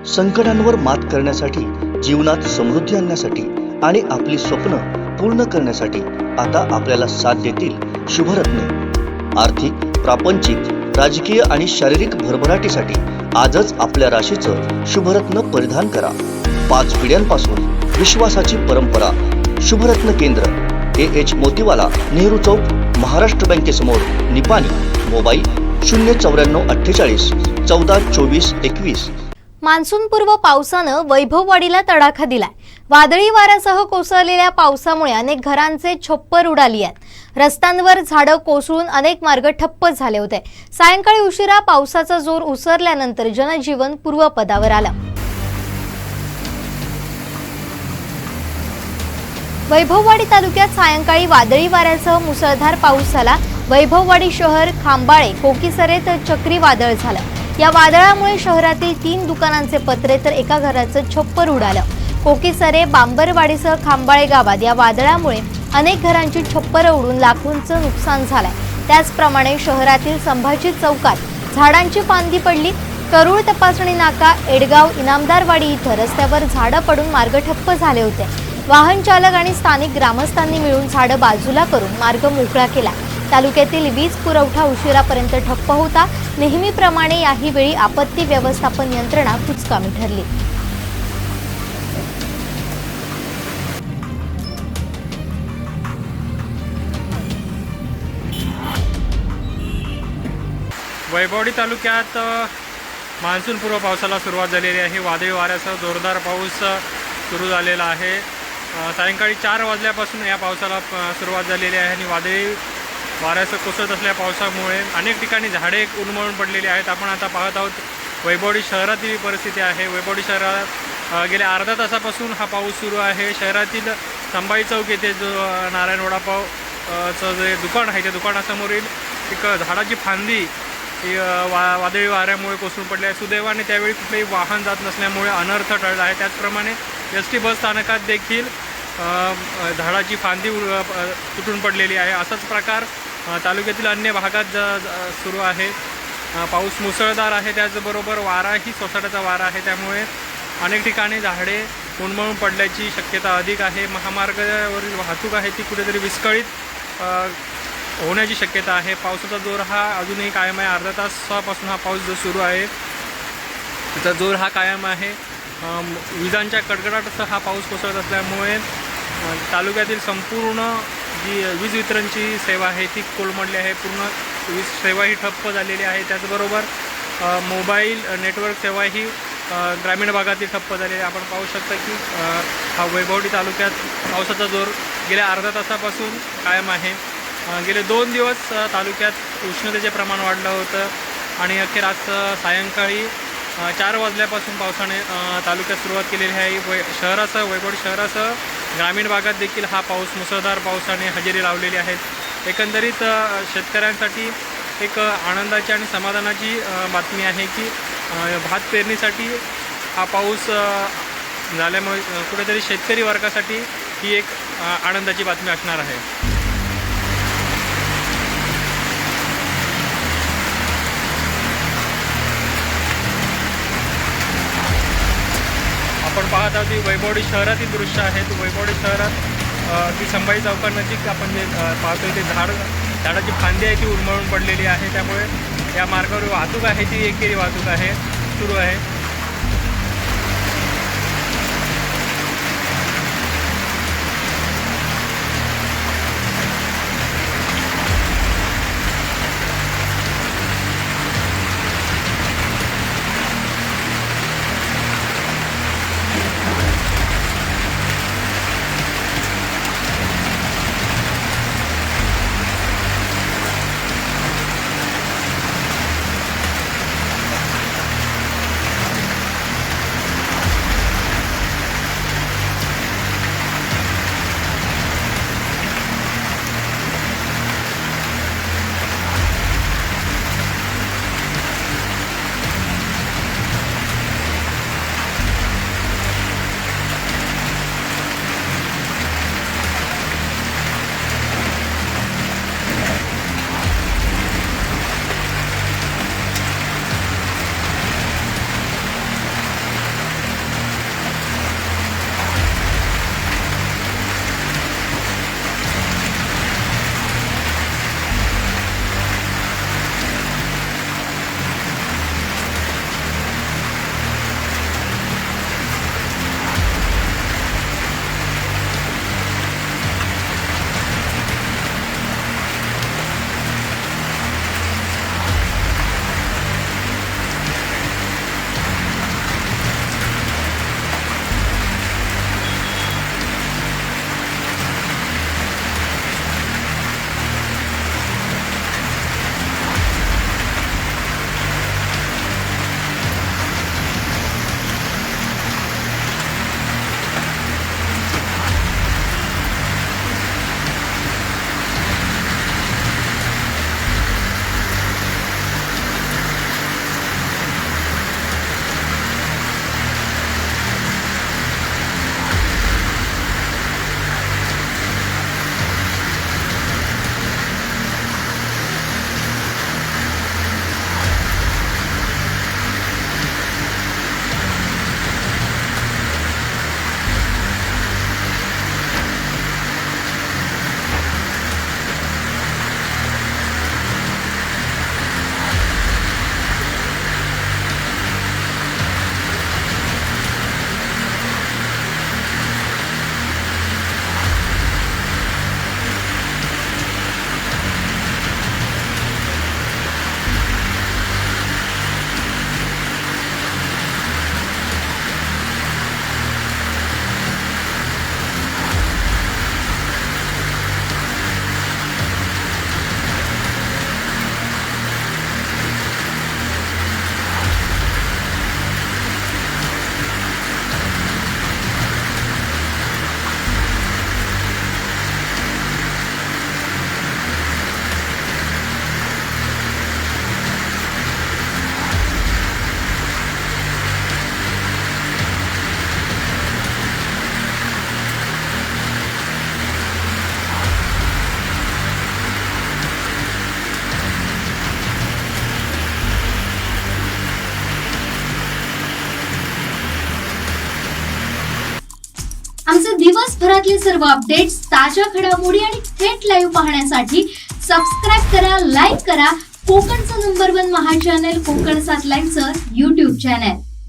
संकटांवर मात करण्यासाठी, जीवनात समृद्धी आणण्यासाठी आणि आपली स्वप्न पूर्ण करण्यासाठी आता आपल्याला साथ देतील शुभरत्ने। आर्थिक, प्रापंचिक, राजकीय आणि शारीरिक भरभराटीसाठी आजच आपल्या राशीचं शुभरत्न परिधान करा। 5 पिढ्यांपासून विश्वासाची परंपरा। शुभरत्न केंद्र AH मोतीवाला, नेहरू चौक, महाराष्ट्र बँकेसमोर, निपाणी। मोबाईल 09448 1424 21। मान्सूनपूर्व पावसानं वैभववाडीला तडाखा दिलाय। वादळी वाऱ्यासह कोसळलेल्या पावसामुळे अनेक घरांचे छप्पर उडाली आहेत। रस्त्यांवर झाडं कोसळून अनेक मार्ग ठप्प झाले होते। सायंकाळी उशिरा पावसाचा जोर उसरल्यानंतर जनजीवन पूर्वपदावर आलं। वैभववाडी तालुक्यात सायंकाळी वादळी वाऱ्यासह मुसळधार पाऊस झाला। वैभववाडी शहर, खांबाळे, कोकीसरेत चक्रीवादळ झालं। या वादळामुळे शहरातील 3 दुकानांचे पत्रे तर एका घराचं छप्पर उडालं। कोकीसरे, बांबरवाडीसह खांबाळे गावात या वादळामुळे अनेक घरांची छप्पर उडून लाखोंचं नुकसान झालंय। त्याचप्रमाणे शहरातील संभाजी चौकात झाडांची फांदी पडली। करूळ तपासणी नाका, एडगाव, इनामदारवाडी इथं रस्त्यावर झाडं पडून मार्ग ठप्प झाले होते। वाहन चालक आणि स्थानिक ग्रामस्थांनी मिळून झाडं बाजूला करून मार्ग मोकळा केला। तालुक्यातील वीज पुरवठा उशिरापर्यंत ठप्प होता। नेहमीप्रमाणे याही वेळी आपत्ती व्यवस्थापन यंत्रणा कुचकामी ठरली। वैभववाडी तालुक्यात मान्सूनपूर्व पावसाला सुरुवात झालेली आहे। वादळी वाऱ्यासह जोरदार पाऊस सुरू झालेला आहे। सायंकाळी 4 वाजल्यापासून या पावसाला सुरुवात झालेली आहे आणि वादळी वाऱ्यासह कोसळत असलेल्या पावसामुळे अनेक ठिकाणी झाडे उन्मळून पडलेली आहेत। आपण आता पाहत आहोत वैभववाडी शहरातील परिस्थिती आहे। वैभववाडी शहरात गेल्या अर्ध्या तासापासून हा पाऊस सुरू आहे। शहरातील संभाजी चौक येथे जो नारायण वडापावचं जे दुकान आहे त्या दुकानासमोरील एक झाडाची फांदी वादळी वाऱ्यामुळे कोसळून पडली आहे। सुदैवाने त्यावेळी कुठलेही वाहन जात नसल्यामुळे अनर्थ टळला आहे। त्याचप्रमाणे ST बस स्थानकात देखील झाडाची फांदी तुटून पडलेली आहे। असाच प्रकार तालुक्यातील अन्य भागात सुरू आहे। पाऊस मुसळधार आहे, त्याचबरोबर वाराही सोसाट्याचा वारा आहे, त्यामुळे अनेक ठिकाणी झाडे उन्मळून पडल्याची शक्यता अधिक आहे। महामार्गावरील वाहतूक आहे ती कुठेतरी विस्कळीत होण्याची शक्यता आहे। पावसाचा जोर हा अजूनही कायम आहे। अर्धा तासापासून हा पाऊस जो सुरू आहे त्याचा जोर हा कायम आहे। विजांच्या कडकडाटासह हा पाऊस कोसळत असल्यामुळे तालुक्यातील संपूर्ण जी वीज वितरणची सेवा आहे ती कोलमडली आहे। पूर्ण वीज सेवा ही ठप्प झालेली आहे। त्याचबरोबर मोबाईल नेटवर्क सेवा ही ग्रामीण भागातील ठप्प झालेली आहे। आपण पाहू शकता की हा वैभववाडी तालुक्यात पावसाचा जोर गेल्या अर्ध्या तासापासून कायम आहे। गेले 2 दिवस तालुक्यात उष्णतेचे प्रमाण वाढलं होतं आणि अखेर आज सायंकाळी 4 वाजल्यापासून पावसाने तालुक्यात सुरुवात केलेली आहे। वैभववाडी शहरासह ग्रामीण भागात देखील हा पाऊस मुसळधार पावसाने हजेरी लावलेली आहे। एकंदरीत शेतकऱ्यांसाठी एक आनंदाची आणि समाधानाची बातमी आहे की भात पेरणीसाठी हा पाऊस झाल्यामुळे कुठेतरी शेतकरी वर्गासाठी ही एक आनंदाची बातमी असणार आहे। आपण पाहत आहोत की वैभववाडी शहरातील दृश्य आहेत। वैभववाडी शहरात ती संभाजी चौकानजीक आपण जे पाहतोय ते झाडाची फांदी आहे ती उन्मळून पडलेली आहे। त्यामुळे या मार्गावर वाहतूक आहे ती एकेरी वाहतूक आहे सुरू आहे। आमचे दिवसभरातले सर्व अपडेट्स, ताज्या घडामोडी आणि थेट लाईव्ह पाहण्यासाठी सबस्क्राईब करा, लाईक करा कोकणचं नंबर 1 महा चॅनल कोकण 7 लाईनचं YouTube चॅनल.